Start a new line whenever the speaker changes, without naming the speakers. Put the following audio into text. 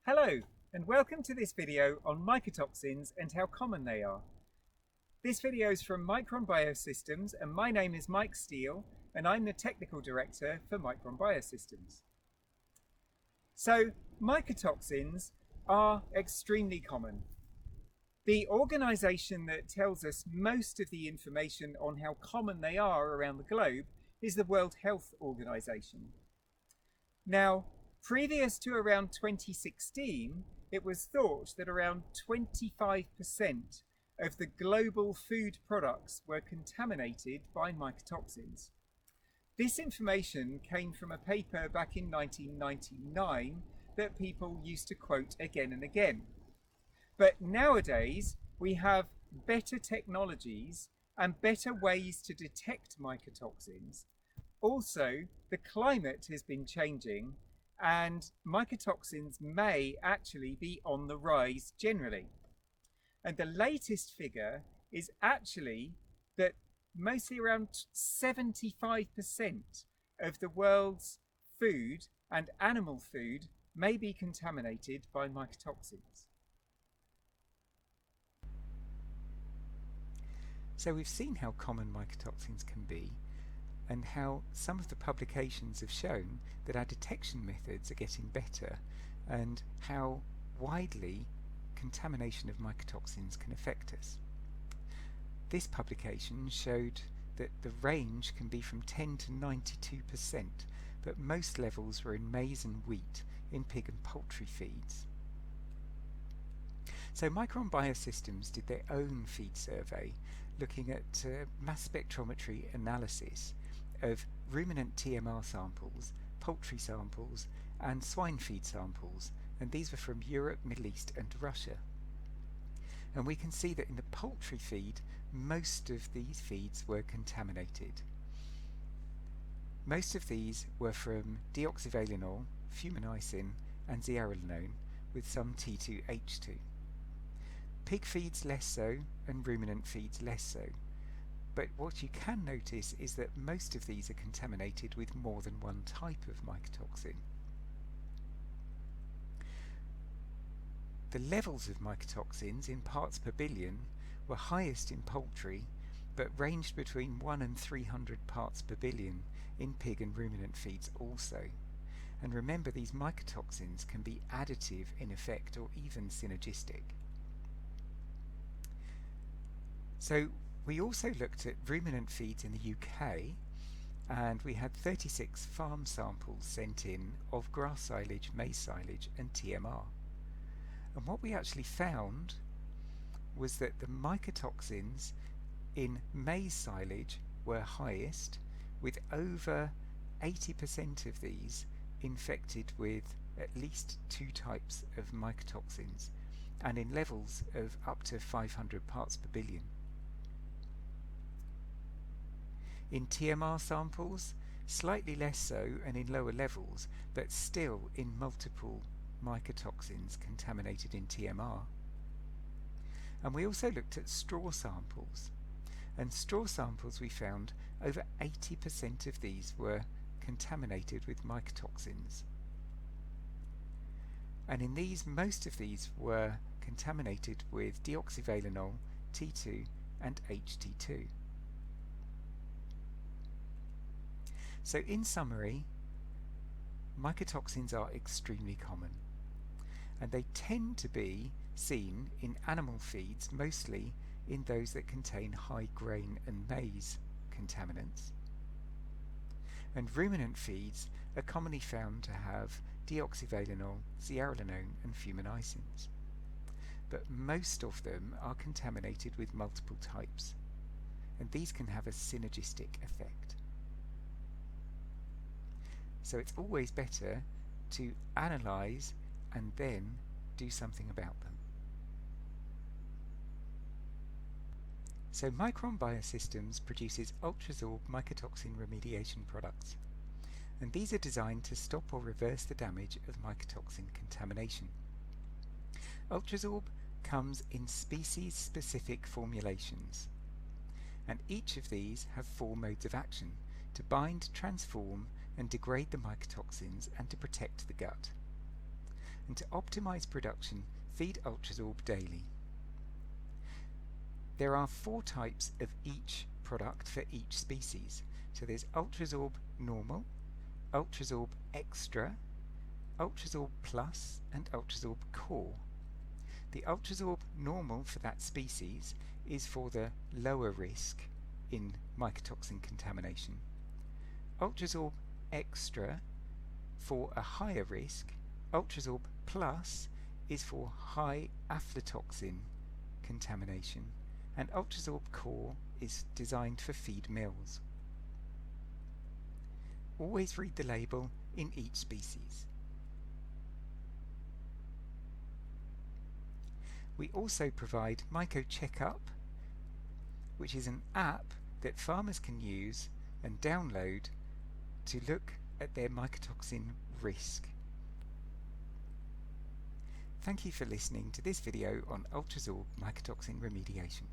Hello, and welcome to this video on mycotoxins and how common they are. This video is from Micron Biosystems, and my name is Mike Steele, and I'm the Technical Director for Micron Biosystems. So, mycotoxins are extremely common. The organisation that tells us most of the information on how common they are around the globe is the World Health Organization. Now, previous to around 2016, it was thought that around 25% of the global food products were contaminated by mycotoxins. This information came from a paper back in 1999 that people used to quote again and again. But nowadays, we have better technologies and better ways to detect mycotoxins. Also, the climate has been changing, and mycotoxins may actually be on the rise generally. And the latest figure is actually that mostly around 75% of the world's food and animal food may be contaminated by mycotoxins.
So we've seen how common mycotoxins can be, and how some of the publications have shown that our detection methods are getting better, and how widely contamination of mycotoxins can affect us. This publication showed that the range can be from 10 to 92%, but most levels were in maize and wheat in pig and poultry feeds. So Micron Biosystems did their own feed survey looking at mass spectrometry analysis of ruminant TMR samples, poultry samples and swine feed samples, and these were from Europe, Middle East and Russia. And we can see that in the poultry feed, most of these feeds were contaminated. Most of these were from deoxyvalenol, fumicin and zearalenone, with some T2H2. Pig feeds less so, and ruminant feeds less so. But what you can notice is that most of these are contaminated with more than one type of mycotoxin. The levels of mycotoxins in parts per billion were highest in poultry, but ranged between 1 and 300 parts per billion in pig and ruminant feeds also. And remember, these mycotoxins can be additive in effect or even synergistic. So we also looked at ruminant feeds in the UK, and we had 36 farm samples sent in of grass silage, maize silage and TMR. And what we actually found was that the mycotoxins in maize silage were highest, with over 80% of these infected with at least 2 types of mycotoxins, and in levels of up to 500 parts per billion. In TMR samples, slightly less so and in lower levels, but still in multiple mycotoxins contaminated in TMR. And we also looked at straw samples, and straw samples we found over 80% of these were contaminated with mycotoxins. And in these, most of these were contaminated with deoxyvalenol, T2 and HT2. So in summary, mycotoxins are extremely common, and they tend to be seen in animal feeds, mostly in those that contain high grain and maize contaminants. And ruminant feeds are commonly found to have deoxyvalenol, zearalenone and fumicins, but most of them are contaminated with multiple types, and these can have a synergistic effect. So it's always better to analyse and then do something about them. So Micron Biosystems produces ultrasorb mycotoxin remediation products, and these are designed to stop or reverse the damage of mycotoxin contamination. Ultrasorb comes in species-specific formulations, and each of these have 4 modes of action: to bind, transform and degrade the mycotoxins, and to protect the gut. and to optimize production, feed Ultrazorb daily. There are 4 types of each product for each species. So there's Ultrazorb Normal, Ultrazorb Extra, Ultrazorb Plus and Ultrazorb Core. The Ultrazorb Normal for that species is for the lower risk in mycotoxin contamination. Ultrazorb Extra for a higher risk. Ultrazorb Plus is for high aflatoxin contamination, and Ultrazorb Core is designed for feed mills. Always read the label in each species. We also provide Myco Checkup, which is an app that farmers can use and download to look at their mycotoxin risk. Thank you for listening to this video on Ultrazorb mycotoxin remediation.